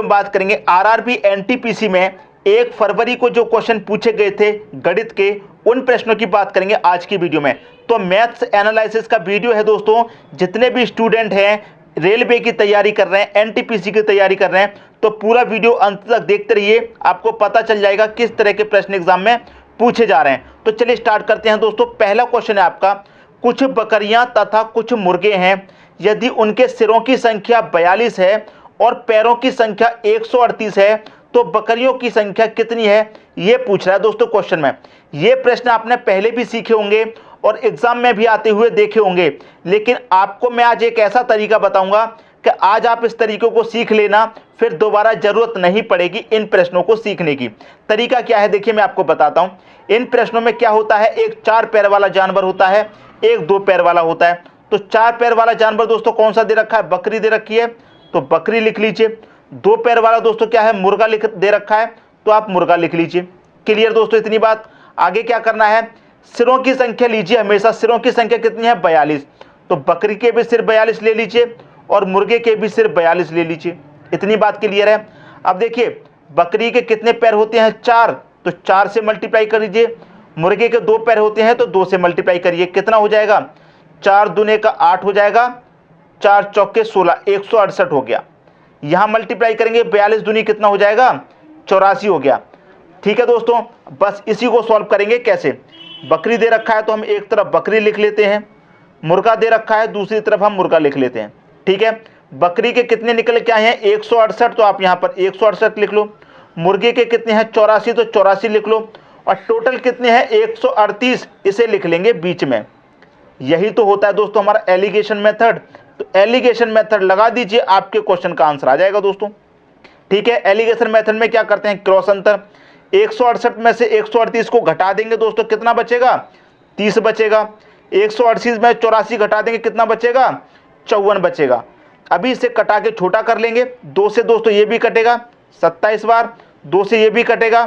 हम बात करेंगे आरआरबी एनटीपीसी में 1 फरवरी को जो क्वेश्चन पूछे गए थे गणित के, उन प्रश्नों की बात करेंगे आज की वीडियो में। तो मैथ्स एनालिसिस का वीडियो है दोस्तों। जितने भी स्टूडेंट हैं, रेलवे की तैयारी कर रहे हैं, एनटीपीसी की तैयारी कर रहे हैं, तो पूरा वीडियो अंत तक देखते रहिए, आपको पता चल जाएगा किस तरह के प्रश्न एग्जाम में पूछे जा रहे हैं। तो चलिए स्टार्ट करते हैं दोस्तों। पहला क्वेश्चन है आपका, कुछ बकरियां तथा कुछ मुर्गे हैं, यदि उनके सिरों की संख्या 42 है और पैरों की संख्या 138 है तो बकरियों की संख्या कितनी है, ये पूछ रहा है दोस्तों क्वेश्चन में। ये प्रश्न आपने पहले भी सीखे होंगे और एग्जाम में भी आते हुए देखे होंगे, लेकिन आपको मैं आज एक ऐसा तरीका बताऊंगा कि आज आप इस तरीके को सीख लेना, फिर दोबारा जरूरत नहीं पड़ेगी इन प्रश्नों को सीखने की। तरीका क्या है देखिए, मैं आपको बताता हूं। इन प्रश्नों में क्या होता है, एक 4 पैर वाला जानवर होता है, एक 2 पैर वाला होता है। तो 4 पैर वाला जानवर दोस्तों कौन सा दे रखा है, बकरी दे रखी है, तो बकरी लिख लीजिए। 2 पैर वाला दोस्तों क्या है, मुर्गा दे रखा है, तो आप मुर्गा लिख लीजिए। क्लियर दोस्तों, इतनी बात। आगे क्या करना है, सिरों की संख्या लीजिए हमेशा। सिरों की संख्या कितनी है, 42, तो बकरी के भी सिर 42 ले लीजिए और मुर्गे के भी सिर 42 ले लीजिए। इतनी बात क्लियर है। अब देखिए, बकरी के कितने पैर होते हैं, 4, तो 4 से मल्टीप्लाई कर लीजिए। मुर्गे के 2 पैर होते हैं तो 2 से मल्टीप्लाई करिए, कितना हो जाएगा, 4 दूने का 8 हो जाएगा, 4 चौके 16, 168 हो गया। यहां मल्टीप्लाई करेंगे, 42 दूनी कितना हो जाएगा, 84 हो गया। ठीक है दोस्तों, बस इसी को सॉल्व करेंगे। कैसे, बकरी दे रखा है तो हम एक तरफ बकरी लिख लेते हैं, मुर्गा दे रखा है दूसरी तरफ हम मुर्गा लिख लेते हैं। ठीक है, बकरी के कितने निकल के आए हैं, 168, तो आप यहां पर 168 लिख लो। मुर्गे के कितने हैं, 84, तो 84 लिख लो। और टोटल कितने हैं, 138, इसे लिख लेंगे बीच में। यही तो होता है दोस्तों हमारा एलिगेशन मेथड। तो एलिगेशन मेथड लगा दीजिए, आपके क्वेश्चन का आंसर आ जाएगा दोस्तों। ठीक है, एलिगेशन मेथड में क्या करते हैं, क्रॉस अंतर। 168 में से 138 को घटा देंगे दोस्तों, कितना बचेगा, 30 बचेगा। 138 में 84 घटा देंगे, कितना बचेगा, 54 बचेगा। अभी इसे कटा के छोटा कर लेंगे। 2 से दोस्तों ये भी कटेगा 27 बार, 2 से ये भी कटेगा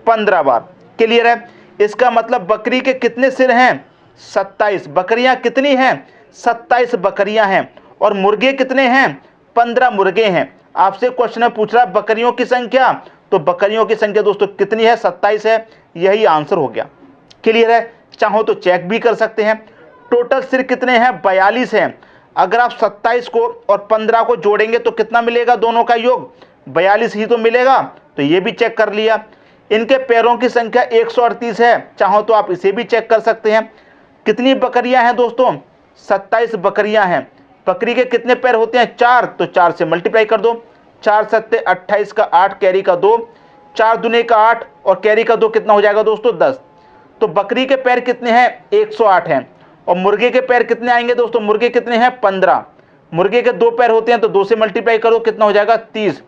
15 बार। क्लियर है। इसका मतलब बकरी के कितने सिर हैं, 27। बकरियां कितनी हैं, 27 बकरियां हैं। और मुर्गे कितने हैं, 15 मुर्गे हैं। आपसे क्वेश्चन में पूछ रहा है बकरियों की संख्या, तो बकरियों की संख्या दोस्तों कितनी है, 27 है। यही आंसर हो गया। क्लियर है। चाहो तो चेक भी कर सकते हैं। टोटल सिर कितने हैं, 42 हैं। अगर आप 27 को और 15 को जोड़ेंगे तो कितना मिलेगा, दोनों का योग 42 ही तो मिलेगा। तो ये भी चेक कर लिया। इनके पैरों की संख्या 138 है, चाहो तो आप इसे भी चेक कर सकते हैं। कितनी बकरियां हैं दोस्तों, 27 बकरियां हैं। बकरी के कितने पैर होते हैं, 4, तो 4 से मल्टीप्लाई कर दो। 4 सत्ते 28 का 8, कैरी का 2, 4 दूने का 8 और कैरी का 2 कितना हो जाएगा दोस्तों, 10। तो बकरी के पैर कितने हैं, 108 हैं। और मुर्गे के पैर कितने आएंगे दोस्तों, मुर्गे कितने हैं, 15। मुर्गे के 2 पैर होते हैं तो 2 से मल्टीप्लाई करो, कितना हो जाएगा, 30।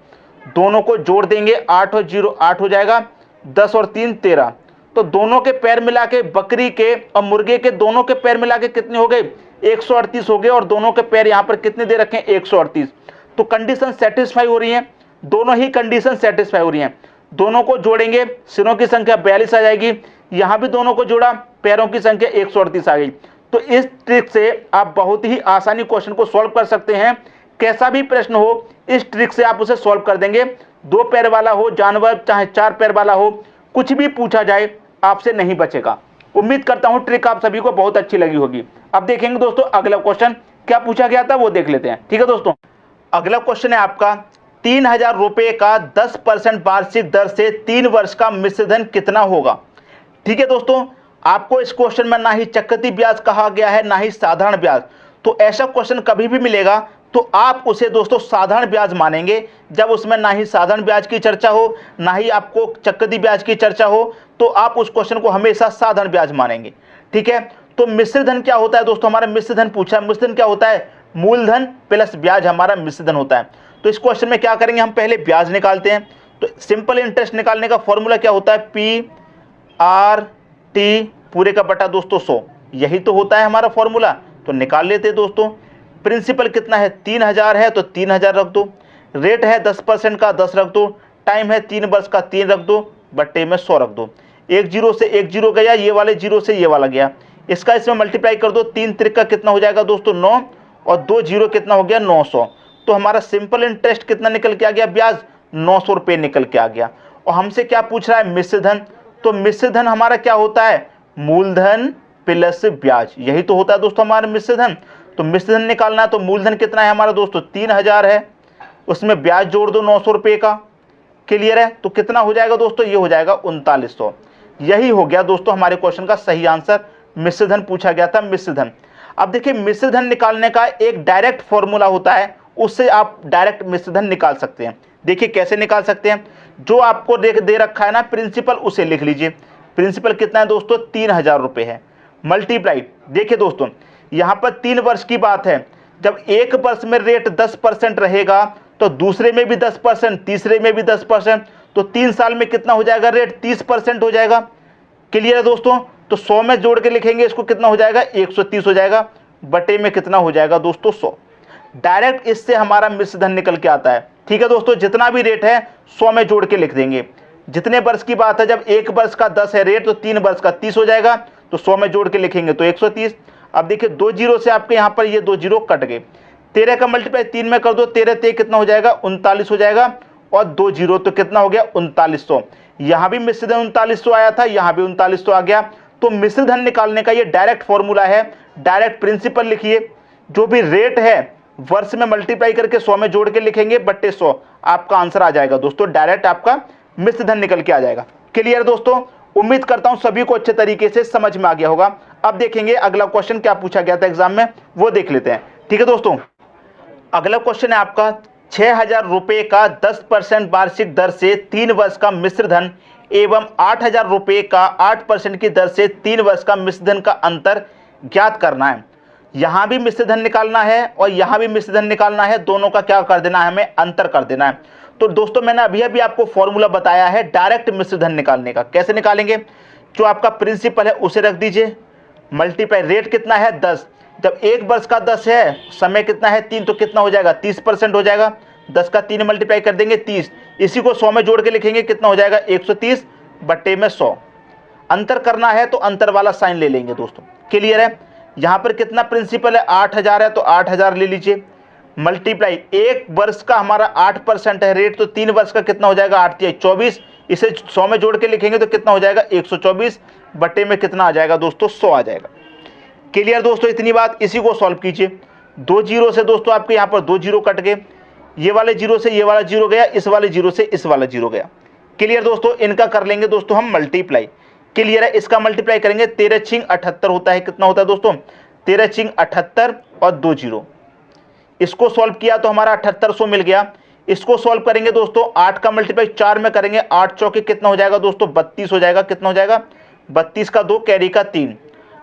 दोनों को जोड़ देंगे, 8 और 0 8 हो जाएगा, 10 और 3 13। तो दोनों के पैर मिला के, बकरी के और मुर्गे के दोनों के पैर मिला के कितने हो गए, 138 हो गए। और दोनों के पैर यहाँ पर कितने दे रखे हैं, 138। तो कंडीशन सेटिस्फाई हो रही है, दोनों ही कंडीशन सेटिस्फाई हो रही हैं। दोनों को जोड़ेंगे, सिरों की संख्या 42 आ जाएगी। यहाँ भी दोनों को जोड़ा, पैरों की संख्या 138 आ गई। तो इस ट्रिक से आप बहुत ही आसानी क्वेश्चन को सॉल्व कर सकते हैं। कैसा भी प्रश्न हो, इस ट्रिक से आप उसे सॉल्व कर देंगे। 2 पैर वाला हो जानवर, चाहे 4 पैर वाला हो, कुछ भी पूछा जाए आपसे नहीं बचेगा। उम्मीद करता हूं ट्रिक आप सभी को बहुत अच्छी लगी होगी। अब देखेंगे दोस्तों अगला क्वेश्चन क्या पूछा गया था, वो देख लेते हैं। ठीक है दोस्तों, अगला क्वेश्चन है आपका, 3000 रुपये का 10% वार्षिक दर से 3 वर्ष का मिश्र धन कितना होगा। ठीक है दोस्तों, आपको इस क्वेश्चन में ना ही चक्रवृद्धि ब्याज कहा गया है, ना ही साधारण ब्याज। तो ऐसा क्वेश्चन कभी भी मिलेगा तो आप उसे दोस्तों साधारण ब्याज मानेंगे, जब उसमें ना ही साधारण ब्याज की चर्चा हो, ना ही आपको चक्रवृद्धि ब्याज की चर्चा हो, तो आप उस क्वेश्चन को हमेशा साधारण ब्याज मानेंगे। ठीक है, तो मिश्र धन क्या होता है दोस्तों, हमारा मिश्र धन पूछा है। मिश्र धन क्या होता है, मूलधन प्लस ब्याज हमारा मिश्र धन होता है। तो इस क्वेश्चन में क्या करेंगे, हम पहले ब्याज निकालते हैं। तो सिंपल इंटरेस्ट निकालने का फॉर्मूला क्या होता है, PRT पूरे का बटा दोस्तों 100, यही तो होता है हमारा फॉर्मूला। तो निकाल लेते हैं दोस्तों। प्रिंसिपल कितना है, 3000 है तो 3000 रख दो। रेट है 10% का 10 रख दो। टाइम है 3 वर्ष का 3 रख दो, बट्टे में 100 रख दो। 1 0 से 1 0 गया, ये वाले 0 से ये वाला गया, इसका इसमें मल्टीप्लाई कर दो। 3 त्रिक कितना हो जाएगा दोस्तों 9, और 2 0 कितना हो गया 900। तो हमारा सिंपल इंटरेस्ट कितना निकल के आ गया, ब्याज 900 रुपये निकल के आ गया। और हमसे क्या पूछ रहा है, मिश्र धन। तो मिश्र धन हमारा क्या होता है, मूलधन प्लस ब्याज, यही तो होता है दोस्तों हमारा मिश्र धन। तो मिश्र धन निकालना है तो मूलधन कितना है हमारा दोस्तों 3000 है, उसमें ब्याज जोड़ दो 900 रुपये का। क्लियर है, तो कितना हो जाएगा दोस्तों, ये हो जाएगा 3900। यही हो गया दोस्तों हमारे क्वेश्चन का सही आंसर। मिश्र धन पूछा गया था, मिश्र धन। अब देखिए मिश्र धन निकालने का एक डायरेक्ट फॉर्मूला होता है, उससे आप डायरेक्ट मिश्र धन निकाल सकते हैं। देखिए कैसे निकाल सकते हैं, जो आपको दे रखा है ना प्रिंसिपल, उसे लिख लीजिए। प्रिंसिपल कितना है दोस्तों 3000 रुपये है, मल्टीप्लाई। देखिए दोस्तों यहाँ पर 3 वर्ष की बात है, जब एक वर्ष में रेट 10% रहेगा तो दूसरे में भी 10%, तीसरे में भी 10%, तो 3 साल में कितना हो जाएगा रेट 30% हो जाएगा। क्लियर है दोस्तों, तो 100 में जोड़ के लिखेंगे इसको, कितना हो जाएगा 130 हो जाएगा, बटे में कितना हो जाएगा दोस्तों 100। डायरेक्ट इससे हमारा मिश्र धन निकल के आता है। ठीक है दोस्तों, जितना भी रेट है 100 में जोड़ के लिख देंगे। जितने वर्ष की बात है, जब एक वर्ष का 10 है रेट तो 3 वर्ष का 30 हो जाएगा, तो 100 में जोड़ के लिखेंगे तो 130। अब देखिए 2 जीरो से आपके यहाँ पर ये 2 जीरो कट गए, 13 का मल्टीप्लाई 3 में कर दो, 13 ते कितना हो जाएगा 39 हो जाएगा, और 2 जीरो तो कितना हो गया 3900। यहाँ भी मिश्र धन 3900 आया था, यहाँ भी 3900 आ गया। तो मिश्र धन निकालने का ये डायरेक्ट फॉर्मूला है, डायरेक्ट प्रिंसिपल लिखिए, जो भी रेट है वर्ष में मल्टीप्लाई करके 100 में जोड़ के लिखेंगे बट्टे 100, आपका आंसर आ जाएगा दोस्तों, डायरेक्ट आपका मिश्र धन निकल के आ जाएगा। क्लियर दोस्तों, उम्मीद करता हूं सभी को अच्छे तरीके से समझ में आ गया होगा। अब देखेंगे अगला क्वेश्चन क्या पूछा गया था एग्जाम में, वो देख लेते हैं। ठीक है दोस्तों, अगला क्वेश्चन है आपका 6000 रुपये का 10% वार्षिक दर से 3 वर्ष का मिश्र धन एवं 8000 रुपये का 8% की दर से 3 वर्ष का मिश्र धन का अंतर ज्ञात करना है। यहाँ भी मिश्र धन निकालना है और यहाँ भी मिश्र धन निकालना है, दोनों का क्या कर देना है, हमें अंतर कर देना है। तो दोस्तों मैंने अभी आपको फॉर्मूला बताया है डायरेक्ट मिश्र धन निकालने का। कैसे निकालेंगे, जो आपका प्रिंसिपल है उसे रख दीजिए, मल्टीप्लाई रेट कितना है 10, जब एक वर्ष का 10 है, समय कितना है 3, तो कितना हो जाएगा 30% हो जाएगा। 10 का 3 मल्टीप्लाई कर देंगे 30, इसी को 100 में जोड़ के लिखेंगे, कितना हो जाएगा 130 बट्टे में 100। अंतर करना है तो अंतर वाला साइन ले लेंगे दोस्तों। क्लियर है, यहाँ पर कितना प्रिंसिपल है 8000 है, तो 8000 ले लीजिए, मल्टीप्लाई एक वर्ष का हमारा 8% है रेट, तो 3 वर्ष का कितना हो जाएगा 8 या 24, इसे 100 में जोड़ के लिखेंगे तो कितना हो जाएगा 124 बट्टे में कितना आ जाएगा दोस्तों 100 आ जाएगा। क्लियर दोस्तों, इतनी बात, इसी को सॉल्व कीजिए। 2 जीरो से दोस्तों आपके यहाँ पर 2 जीरो कट गए, ये वाले जीरो से ये वाला जीरो गया, इस वाले जीरो से इस वाला जीरो गया। क्लियर दोस्तों, इनका कर लेंगे दोस्तों हम मल्टीप्लाई। क्लियर है, इसका मल्टीप्लाई करेंगे 13 छिंग 78 होता है, कितना होता है दोस्तों 13 छिंग 78 और 2 जीरो। इसको सॉल्व किया तो हमारा 7800 मिल गया। इसको सॉल्व करेंगे दोस्तों, 8 का मल्टीप्लाई 4 में करेंगे, 8 चौके कितना हो जाएगा दोस्तों 32 हो जाएगा, कितना हो जाएगा 32 का 2 कैरी का 3,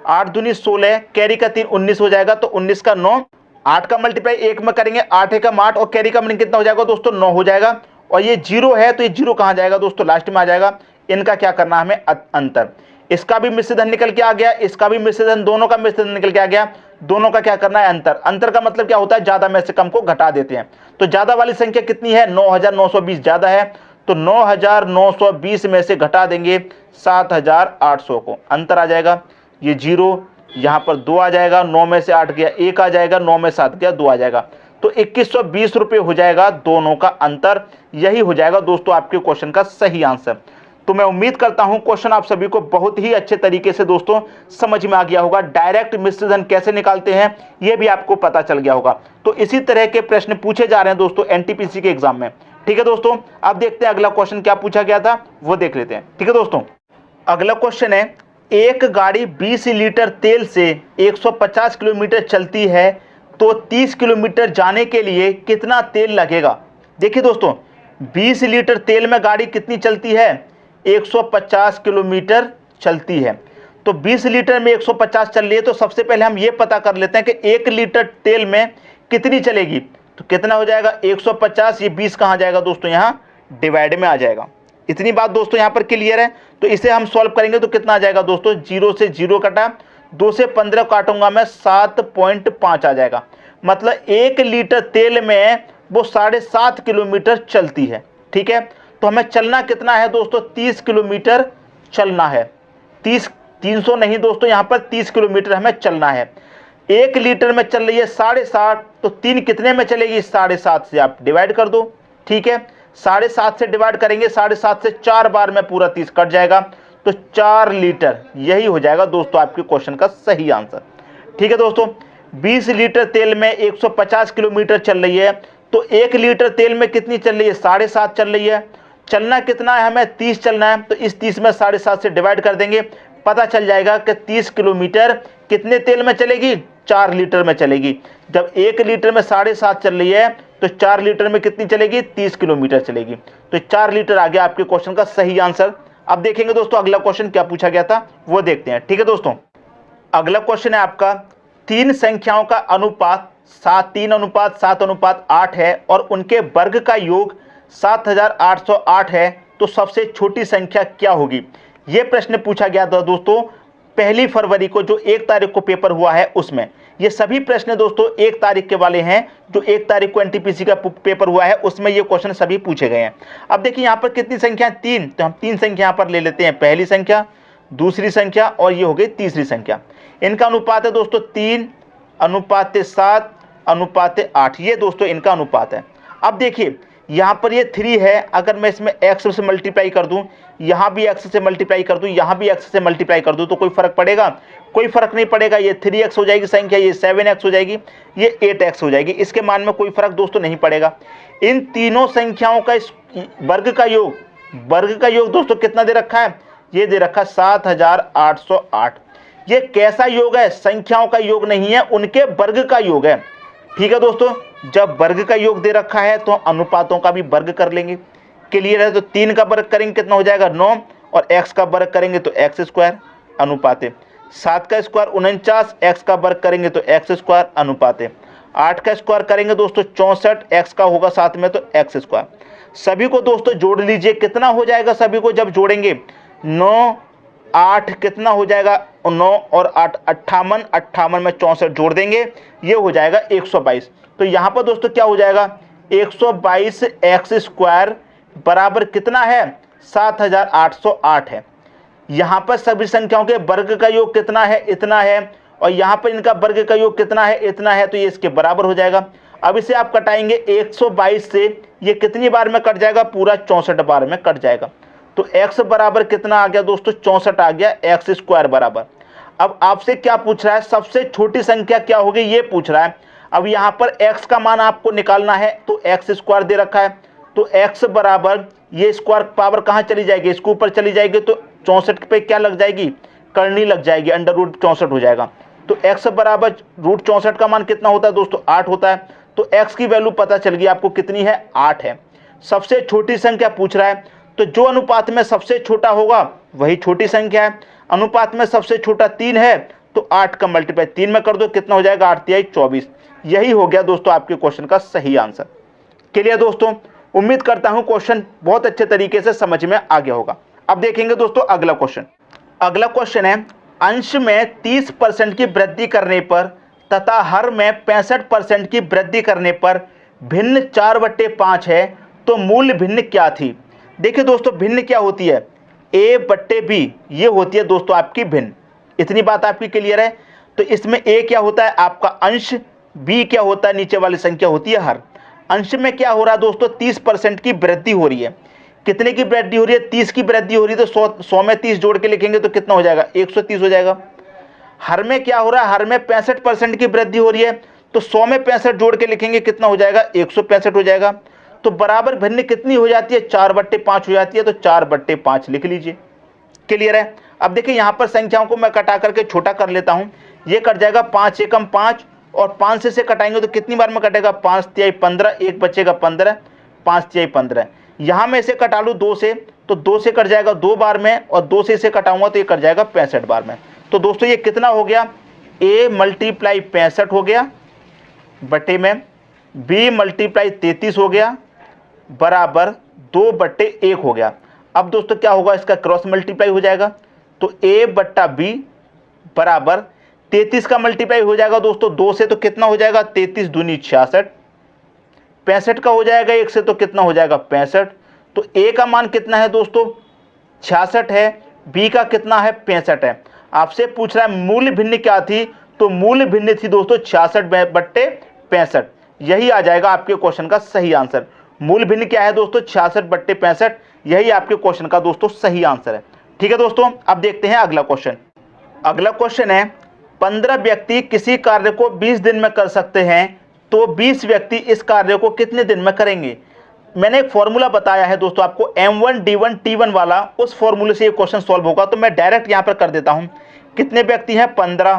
8 दूनी 16 कैरी का 3 19 हो जाएगा, तो 19 का 9, 8 का मल्टीप्लाई 1 में करेंगे, 8 एकम 8 और कैरी का मीनिंग कितना हो जाएगा दोस्तों 9 हो जाएगा। और ये जीरो है तो ये जीरो कहाँ जाएगा दोस्तों, लास्ट में आ जाएगा। इनका क्या करना है हमें अंतर, इसका भी मिश्र धन निकल के आ गया, इसका भी मिश्र धन, दोनों का मिश्र धन निकल के आ गया, दोनों का क्या करना है अंतर। अंतर का मतलब क्या होता है, ज्यादा में से कम को घटा देते हैं। तो ज्यादा वाली संख्या कितनी है 9920 ज्यादा है, तो 9920 में से घटा देंगे 7800 को, अंतर आ जाएगा। ये जीरो यहाँ पर 2 आ जाएगा, 9 में से 8 गया 1 आ जाएगा, 9 में 7 गया 2 आ जाएगा, तो 2120 रुपये हो जाएगा दोनों का अंतर। यही हो जाएगा दोस्तों आपके क्वेश्चन का सही आंसर। तो मैं उम्मीद करता हूं क्वेश्चन आप सभी को बहुत ही अच्छे तरीके से दोस्तों समझ में आ गया होगा। डायरेक्ट मिश्र धन कैसे निकालते हैं यह भी आपको पता चल गया होगा। तो इसी तरह के प्रश्न पूछे जा रहे हैं दोस्तों एनटीपीसी के एग्जाम में। ठीक है दोस्तों, अब देखते हैं अगला क्वेश्चन क्या पूछा गया था, वो देख लेते हैं। ठीक है दोस्तों, अगला क्वेश्चन है, एक गाड़ी 20 लीटर तेल से 150 किलोमीटर चलती है तो 30 किलोमीटर जाने के लिए कितना तेल लगेगा। देखिए दोस्तों 20 लीटर तेल में गाड़ी कितनी चलती है 150 किलोमीटर चलती है, तो 20 लीटर में 150 चल रही है, तो सबसे पहले हम ये पता कर लेते हैं कि 1 लीटर तेल में कितनी चलेगी। तो कितना हो जाएगा 150, ये 20 कहाँ जाएगा दोस्तों यहाँ डिवाइड में आ जाएगा। इतनी बात दोस्तों यहाँ पर क्लियर है। तो इसे हम सॉल्व करेंगे तो कितना आ जाएगा दोस्तों, 0 से 0 कटा, 2 से 15 काटूंगा मैं 7.5 आ जाएगा। मतलब 1 लीटर तेल में वो 7.5 किलोमीटर चलती है। ठीक है, तो हमें चलना कितना है दोस्तों 30 किलोमीटर चलना है। 300 नहीं दोस्तों, यहाँ पर 30 किलोमीटर हमें चलना है। 1 लीटर में चल रही है 7.5, तो 3 कितने में चलेगी 7.5 से आप डिवाइड कर दो। ठीक है, 7.5 से डिवाइड करेंगे, 7.5 से 4 बार में पूरा 30 कट जाएगा, तो 4 लीटर यही हो जाएगा दोस्तों आपके क्वेश्चन का सही आंसर। ठीक है दोस्तों, 20 लीटर तेल में 150 किलोमीटर चल रही है, तो 1 लीटर तेल में कितनी चल रही है? 7.5 चल रही है। चलना कितना है हमें? 30 चलना है, तो इस 30 में 7.5 से डिवाइड कर देंगे, पता चल जाएगा कि 30 किलोमीटर कितने तेल में चलेगी? 4 लीटर में चलेगी। जब 1 लीटर में 7.5 चल रही है तो 4 लीटर में कितनी चलेगी? 30 किलोमीटर चलेगी। तो 4 लीटर आ गया आपके क्वेश्चन का सही आंसर। अब देखेंगे दोस्तों अगला क्वेश्चन क्या पूछा गया था, वो देखते हैं। ठीक है दोस्तों, अगला क्वेश्चन है आपका, 3 संख्याओं का अनुपात 3:7:8 है और उनके वर्ग का योग 7808 है, तो सबसे छोटी संख्या क्या होगी? यह प्रश्न पूछा गया था दोस्तों 1 फरवरी को, जो 1 तारीख को पेपर हुआ है उसमें। ये सभी प्रश्न दोस्तों 1 तारीख के वाले हैं, जो 1 तारीख को एनटीपीसी का पेपर हुआ है उसमें ये क्वेश्चन सभी पूछे गए हैं। अब देखिए यहाँ पर कितनी संख्या? 3, तो हम 3 संख्या यहाँ पर ले लेते हैं, पहली संख्या, दूसरी संख्या और ये हो गई तीसरी संख्या। इनका अनुपात है दोस्तों 3:7:8, ये दोस्तों इनका अनुपात है। अब देखिए यहाँ पर ये 3 है, अगर मैं इसमें x से मल्टीप्लाई कर दूं, यहाँ भी x से मल्टीप्लाई कर दूं, यहाँ भी x से मल्टीप्लाई कर दूं, तो कोई फर्क पड़ेगा? कोई फर्क नहीं पड़ेगा। ये 3x हो जाएगी संख्या, ये 7x हो जाएगी, ये 8x हो जाएगी। इसके मान में कोई फर्क दोस्तों नहीं पड़ेगा। इन तीनों संख्याओं का वर्ग का योग दोस्तों कितना दे रखा है? ये दे रखा 7808। ये कैसा योग है? संख्याओं का योग नहीं है, उनके वर्ग का योग है। ठीक है दोस्तों, जब वर्ग का योग दे रखा है तो अनुपातों का भी वर्ग कर लेंगे। क्लियर है? तो 3 का वर्ग करेंगे कितना हो जाएगा? 9, और x का वर्ग करेंगे तो x स्क्वायर अनुपात है। 7 का स्क्वायर 49, x का वर्ग करेंगे तो x स्क्वायर अनुपात है। 8 का स्क्वायर करेंगे दोस्तों 64, x का होगा साथ में तो x स्क्वायर। सभी को दोस्तों जोड़ लीजिए, कितना हो जाएगा? सभी को जब जोड़ेंगे 9, 8 कितना हो जाएगा? 9 और 8 58, 58 में 64 जोड़ देंगे, ये हो जाएगा 122। तो यहाँ पर दोस्तों क्या हो जाएगा? 122 x स्क्वायर बराबर कितना है? 7808 है। यहाँ पर सभी संख्याओं के वर्ग का योग कितना है? इतना है। और यहाँ पर इनका वर्ग का योग कितना है? इतना है, तो ये इसके बराबर हो जाएगा। अब इसे आप कटाएंगे 122 से, ये कितनी बार में कट जाएगा? पूरा 64 बार में कट जाएगा। तो x बराबर कितना आ गया दोस्तों? 64 आ गया, x स्क्वायर बराबर। अब आपसे क्या पूछ रहा है? सबसे छोटी संख्या क्या होगी, ये पूछ रहा है। अब यहाँ पर x का मान आपको निकालना है, तो x स्क्वायर दे रखा है, तो x बराबर ये स्क्वायर पावर कहाँ चली जाएगी? इसके ऊपर चली जाएगी, तो 64 पे क्या लग जाएगी? करनी लग जाएगी, अंडर रूट 64 हो जाएगा। तो x बराबर रूट 64 का मान कितना होता है दोस्तों? 8 होता है। तो x की वैल्यू पता चल गई आपको कितनी है? 8 है। सबसे छोटी संख्या पूछ रहा है, तो जो अनुपात में सबसे छोटा होगा वही छोटी संख्या है। अनुपात में सबसे छोटा 3 है, तो 8 का मल्टीप्लाई 3 में कर दो, कितना हो जाएगा? 8 × 24। यही हो गया दोस्तों आपके क्वेश्चन का सही आंसर। क्लियर दोस्तों? उम्मीद करता हूं क्वेश्चन बहुत अच्छे तरीके से समझ में आ गया होगा। अब देखेंगे दोस्तों अगला क्वेश्चन। अगला क्वेश्चन है, अंश में 30% की वृद्धि करने पर तथा हर में 65% की वृद्धि करने पर भिन्न 4/5 है, तो मूल भिन्न क्या थी? देखिए दोस्तों, भिन्न क्या होती है? a/b, ये होती है दोस्तों आपकी भिन्न। इतनी बात आपकी क्लियर है? तो इसमें a क्या होता है? आपका अंश। b क्या होता है? नीचे वाली संख्या होती है हर। अंश में क्या हो रहा है दोस्तों? 30% की वृद्धि हो रही है। कितने की वृद्धि हो रही है? 30 की वृद्धि हो रही है, तो 100 में 30 जोड़ के लिखेंगे तो कितना हो जाएगा? 130 हो जाएगा। हर में क्या हो रहा है? हर में 65% की वृद्धि हो रही है, तो 100 में 65 जोड़ के लिखेंगे, कितना हो जाएगा? 165 हो जाएगा। तो बराबर भिन्न कितनी हो जाती है? 4/5 हो जाती है, तो 4/5 लिख लीजिए। क्लियर है? अब देखिए यहाँ पर संख्याओं को मैं कटा करके छोटा कर लेता हूँ। ये कट जाएगा 5 एकम 5, और 5 से कटाएंगे तो कितनी बार में कटेगा? 5 × 15, एक बचेगा 15, 5 × 15। यहाँ मैं इसे कटा लूँ 2 से, तो 2 से कट जाएगा 2 बार में, और 2 से इसे कटाऊंगा तो ये कट जाएगा 65 बार में। तो दोस्तों ये कितना हो गया? a × 65 हो गया, बटे में b × 33 हो गया, बराबर 2/1 हो गया। अब दोस्तों क्या होगा? इसका क्रॉस मल्टीप्लाई हो जाएगा, तो a/b बराबर 33 का मल्टीप्लाई हो जाएगा दोस्तों 2 से, तो कितना हो जाएगा? 33 दूनी 66। 65 का हो जाएगा 1 से, तो कितना हो जाएगा? 65। तो a का मान कितना है दोस्तों? 66 है। b का कितना है? 65 है। आपसे पूछ रहा है मूल भिन्न क्या थी? तो मूल भिन्न थी दोस्तों 66/65। यही आ जाएगा आपके क्वेश्चन का सही आंसर। मूल भिन्न क्या है दोस्तों, 66/65। यही आपके क्वेश्चन का दोस्तों सही आंसर है। ठीक है दोस्तों, अब देखते हैं अगला क्वेश्चन। अगला क्वेश्चन है 15 व्यक्ति किसी कार्य को 20 दिन में कर सकते हैं, तो 20 व्यक्ति इस कार्य को कितने दिन में करेंगे। मैंने एक फॉर्मूला बताया है दोस्तों आपको, M1 D1 T1 वाला, उस फॉर्मूले से ये क्वेश्चन सॉल्व होगा। तो मैं डायरेक्ट यहाँ पर कर देता हूँ। कितने व्यक्ति हैं, 15,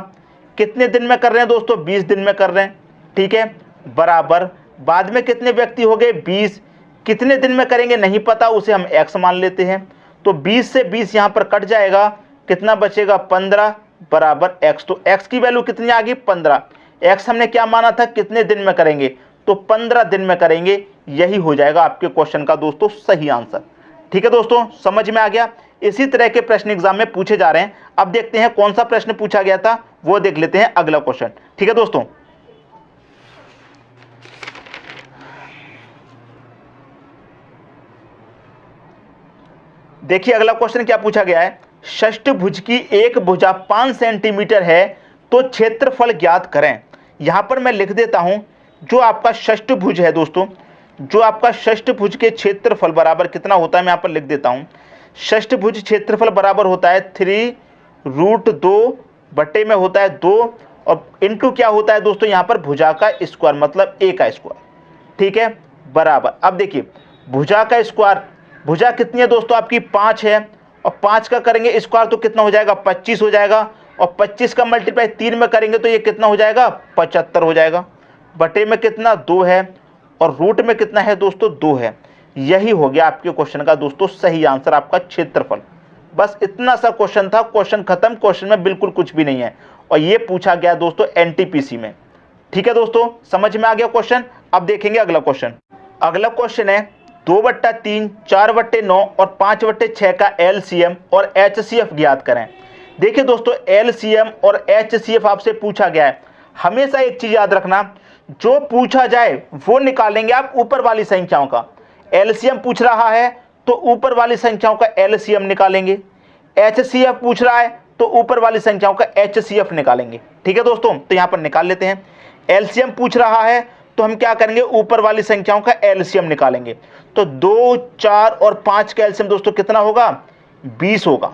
कितने दिन में कर रहे हैं दोस्तों, 20 दिन में कर रहे हैं। ठीक है, बराबर, बाद में कितने व्यक्ति हो गए, 20, कितने दिन में करेंगे नहीं पता, उसे हम x मान लेते हैं। तो 20 से 20 यहाँ पर कट जाएगा, कितना बचेगा, 15 बराबर x। तो x की वैल्यू कितनी आ गई, 15। x हमने क्या माना था, कितने दिन में करेंगे, तो 15 दिन में करेंगे। यही हो जाएगा आपके क्वेश्चन का दोस्तों सही आंसर। ठीक है दोस्तों, समझ में आ गया। इसी तरह के प्रश्न एग्जाम में पूछे जा रहे हैं। अब देखते हैं कौन सा प्रश्न पूछा गया था, वो देख लेते हैं अगला क्वेश्चन। ठीक है दोस्तों, देखिए अगला क्वेश्चन क्या पूछा गया है। षष्ठभुज की एक भुजा 5 सेंटीमीटर है, तो क्षेत्रफल ज्ञात करें। यहां पर मैं लिख देता हूं, जो आपका षष्ठभुज है दोस्तों, जो आपका षष्ठभुज के क्षेत्रफल बराबर कितना होता है, मैं यहां पर लिख देता हूं। षष्ठभुज क्षेत्रफल बराबर होता है 3√2 बटे में होता है 2, और इंटू क्या होता है दोस्तों, यहां पर भुजा का स्क्वायर, मतलब a का स्क्वायर। ठीक है, बराबर। अब देखिए भुजा का स्क्वायर, भुजा कितनी है दोस्तों आपकी, 5 है, और 5 का करेंगे स्क्वायर तो कितना हो जाएगा, 25 हो जाएगा, और 25 का मल्टीप्लाई 3 में करेंगे तो ये कितना हो जाएगा, 75 हो जाएगा। बटे में कितना, 2 है, और रूट में कितना है दोस्तों, 2 है। यही हो गया आपके क्वेश्चन का दोस्तों सही आंसर, आपका क्षेत्रफल। बस इतना सा क्वेश्चन था, क्वेश्चन खत्म। क्वेश्चन में बिल्कुल कुछ भी नहीं है, और ये पूछा गया दोस्तों NTPC में। ठीक है दोस्तों, समझ में आ गया क्वेश्चन। अब देखेंगे अगला क्वेश्चन। अगला क्वेश्चन है 2/3, 4/9 और 5/6 का LCM और HCF ज्ञात करें। देखिए दोस्तों, LCM और HCF आपसे पूछा गया है। हमेशा एक चीज याद रखना, जो पूछा जाए वो निकालेंगे आप ऊपर वाली संख्याओं का। LCM पूछ रहा है तो ऊपर वाली संख्याओं का LCM निकालेंगे, HCF पूछ रहा है तो ऊपर वाली संख्याओं का HCF निकालेंगे। ठीक है दोस्तों, तो यहां पर निकाल लेते हैं। LCM पूछ रहा है तो हम क्या करेंगे, ऊपर वाली संख्याओं का LCM निकालेंगे। तो 2, 4 और 5 का LCM दोस्तों कितना होगा, 20 होगा।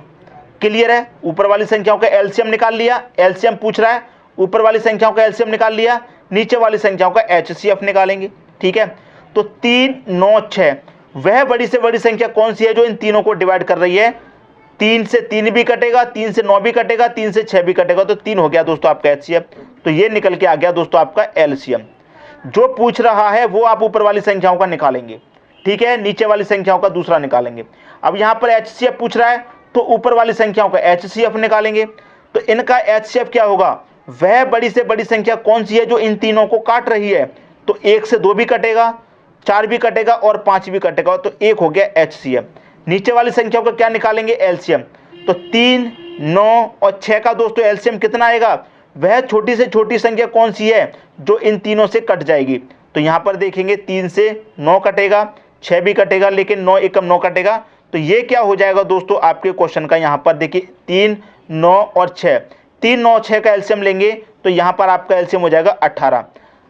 क्लियर है, ऊपर वाली संख्याओं का LCM निकाल लिया। LCM पूछ रहा है, ऊपर वाली संख्याओं का LCM निकाल लिया, नीचे वाली संख्याओं का HCF निकालेंगे। ठीक है, तो 3, 9, 6, वह बड़ी से बड़ी संख्या कौन सी है जो इन तीनों को डिवाइड कर रही है। 3 से 3 भी कटेगा, 3 से 9 भी कटेगा, 3 से 6 भी कटेगा, तो 3 हो गया दोस्तों आपका HCF। तो ये निकल के आ गया दोस्तों आपका LCM। जो पूछ रहा है वो आप ऊपर वाली संख्याओं का निकालेंगे, ठीक है, नीचे वाली संख्याओं का दूसरा निकालेंगे। अब यहाँ पर HCF पूछ रहा है तो ऊपर वाली संख्याओं का HCF निकालेंगे। तो इनका HCF क्या होगा, वह बड़ी से बड़ी संख्या कौन सी है जो इन तीनों को काट रही है। तो 1 से 2 भी कटेगा, 4 भी कटेगा और 5 भी कटेगा, तो 1 हो गया HCF। नीचे वाली संख्याओं का क्या निकालेंगे, LCM। तो 3, 9 और 6 का दोस्तों LCM कितना आएगा, वह छोटी से छोटी संख्या कौन सी है जो इन तीनों से कट जाएगी। तो यहाँ पर देखेंगे 3 से 9 कटेगा, 6 भी कटेगा, लेकिन 9 एकम 9 कटेगा। तो ये क्या हो जाएगा दोस्तों आपके क्वेश्चन का, यहाँ पर देखिए 3, 9 और 6, 3, 9, 6 का LCM लेंगे तो यहाँ पर आपका LCM हो जाएगा 18।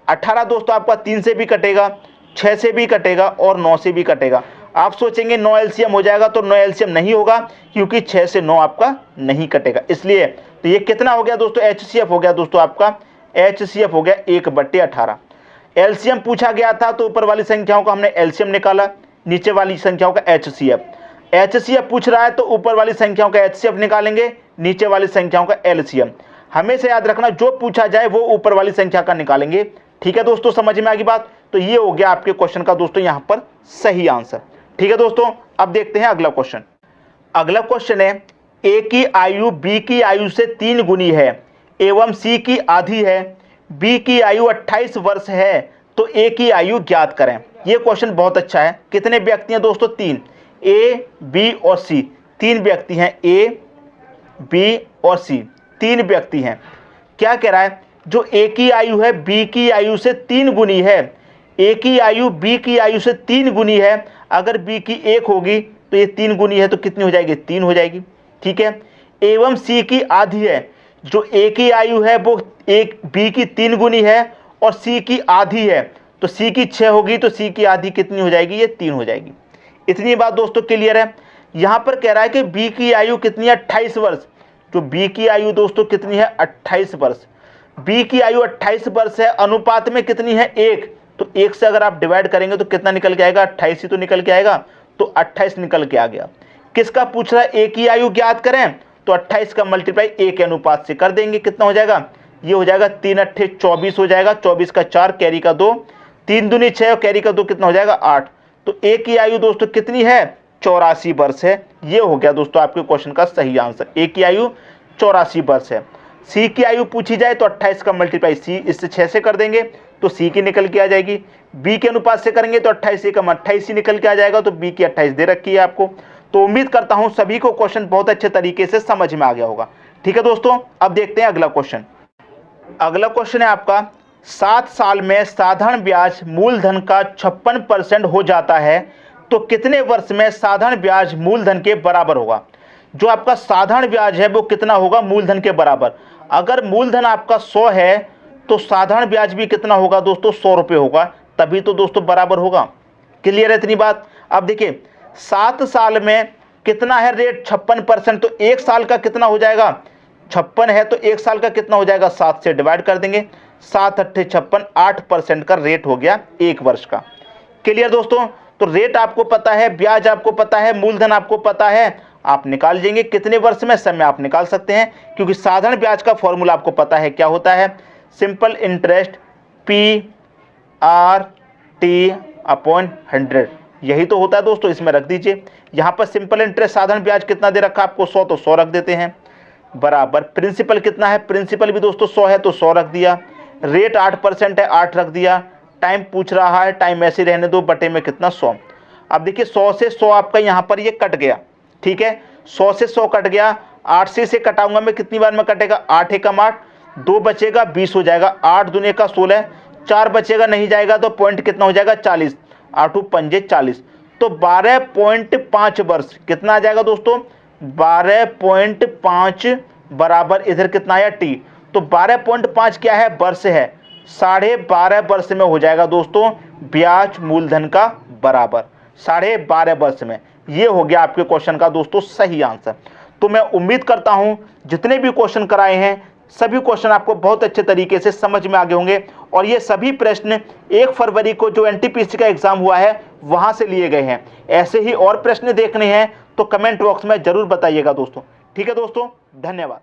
18 दोस्तों आपका 3 से भी कटेगा, 6 से भी कटेगा और 9 से भी कटेगा। आप सोचेंगे 9 LCM हो जाएगा, तो 9 LCM नहीं होगा, क्योंकि 6 से 9 आपका नहीं कटेगा, इसलिए। तो ये कितना हो गया दोस्तों, HCF हो गया दोस्तों आपका, HCF हो गया 1/18। LCM पूछा गया था तो ऊपर वाली संख्याओं का हमने LCM निकाला, नीचे वाली संख्याओं का HCF। HCF पूछ रहा है तो ऊपर वाली संख्याओं का HCF निकालेंगे, नीचे वाली संख्याओं का LCM। हमेशा याद रखना, जो पूछा जाए वो ऊपर वाली संख्या का निकालेंगे। ठीक है दोस्तों, समझ में आ गई बात। तो ये हो गया आपके क्वेश्चन का दोस्तों यहाँ पर सही आंसर। ठीक है दोस्तों, अब देखते हैं अगला क्वेश्चन। अगला क्वेश्चन है, A की आयु B की आयु से 3 गुनी है एवं C की आधी है, B की आयु 28 वर्ष है, तो A की आयु ज्ञात करें। ये क्वेश्चन बहुत अच्छा है। कितने व्यक्ति हैं दोस्तों, 3, A, B और C, 3 व्यक्ति हैं, A, B और C, 3 व्यक्ति हैं। क्या कह रहा है, जो A की आयु है B की आयु से 3 गुनी है, A की आयु B की आयु से 3 गुनी है। अगर B की 1 होगी तो ये 3 गुनी है, तो कितनी हो जाएगी, 3 हो जाएगी। ठीक है, एवं C की आधी है, जो A की आयु है वो B की 3 गुनी है और C की आधी है, तो सी की 6 होगी तो सी की आधी कितनी हो जाएगी, ये 3 हो जाएगी। इतनी बात दोस्तों क्लियर है। यहाँ पर कह रहा है कि बी की आयु कितनी है, 28 वर्ष। तो बी की आयु दोस्तों कितनी है, 28 वर्ष। बी की आयु 28 वर्ष है, अनुपात में कितनी है, 1। तो 1 से अगर आप डिवाइड करेंगे तो कितना निकल के आएगा, 28 ही तो निकल के आएगा। तो 28 निकल के आ गया। किसका पूछ रहा है, ए की आयु ज्ञात करें, तो 28 का मल्टीप्लाई ए के अनुपात से कर देंगे। कितना हो जाएगा, ये हो जाएगा 3 अट्ठे 24 हो जाएगा। 24 का 4, कैरी का 2, 3 दूनी 6 और कैरी का 2 कितना हो जाएगा, 8। तो ए की आयु दोस्तों कितनी है, 84 वर्ष है। ये हो गया दोस्तों आपके क्वेश्चन का सही आंसर। ए की आयु 84 वर्ष है। सी की आयु पूछी जाए तो 28 का मल्टीप्लाई सी इससे 6 से कर देंगे तो सी की निकल के आ जाएगी। बी के अनुपात से करेंगे तो 28 से कम 28 ही निकल के आ जाएगा। तो बी की 28 दे रखी है आपको। तो उम्मीद करता हूं सभी को क्वेश्चन बहुत अच्छे तरीके से समझ में आ गया होगा। ठीक है दोस्तों, अब देखते हैं अगला क्वेश्चन। अगला क्वेश्चन है आपका, 7 साल में साधारण ब्याज मूलधन का 56% हो जाता है तो कितने वर्ष में साधारण ब्याज मूलधन के बराबर होगा। जो आपका साधारण ब्याज है वो कितना होगा, मूलधन के बराबर। अगर मूलधन आपका 100 है तो साधारण ब्याज भी कितना होगा दोस्तों, 100 रुपये होगा, तभी तो दोस्तों बराबर होगा। क्लियर है इतनी बात। अब देखिए 7 साल में कितना है रेट, 56%। तो 1 साल का कितना हो जाएगा, 56 है तो 1 साल का कितना हो जाएगा, 7 से डिवाइड कर देंगे। 7 अट्ठे 56, 8% का रेट हो गया 1 वर्ष का। क्लियर दोस्तों। तो रेट आपको पता है, ब्याज आपको पता है, मूलधन आपको पता है, आप निकाल लेंगे कितने वर्ष में, समय आप निकाल सकते हैं। क्योंकि साधारण ब्याज का फॉर्मूला आपको पता है क्या होता है, सिंपल इंटरेस्ट PRT अपॉन 100, यही तो होता है दोस्तों। इसमें रख दीजिए, यहाँ पर सिंपल इंटरेस्ट साधारण ब्याज कितना दे रखा आपको, 100, तो 100 रख देते हैं बराबर। प्रिंसिपल कितना है, प्रिंसिपल भी दोस्तों 100 है तो 100 रख दिया। रेट 8% है, 8 रख दिया। टाइम पूछ रहा है, टाइम ऐसे रहने दो, बटे में कितना, 100। अब देखिए 100 से 100 आपका यहाँ पर ये कट गया, ठीक है, 100 से 100 कट गया। 8 से इसे कटाऊंगा मैं, कितनी बार में कटेगा, 8 एकम 8, 2 बचेगा 20 हो जाएगा। 8 दूने का 16, 4 बचेगा नहीं जाएगा तो पॉइंट कितना हो जाएगा, 40, 8 पंजे 40। तो 12.5 वर्ष कितना आ जाएगा दोस्तों, 12.5 बराबर इधर कितना आया टी। तो 12.5 क्या है, वर्ष है, 12.5 वर्ष में हो जाएगा दोस्तों ब्याज मूलधन का बराबर, 12.5 वर्ष में। ये हो गया आपके क्वेश्चन का दोस्तों सही आंसर। तो मैं उम्मीद करता हूं जितने भी क्वेश्चन कराए हैं सभी क्वेश्चन आपको बहुत अच्छे तरीके से समझ में आ गए होंगे। और ये सभी प्रश्न 1 फरवरी को जो NTPC का एग्जाम हुआ है वहां से लिए गए हैं। ऐसे ही और प्रश्न देखने हैं तो कमेंट बॉक्स में जरूर बताइएगा दोस्तों। ठीक है दोस्तों, धन्यवाद।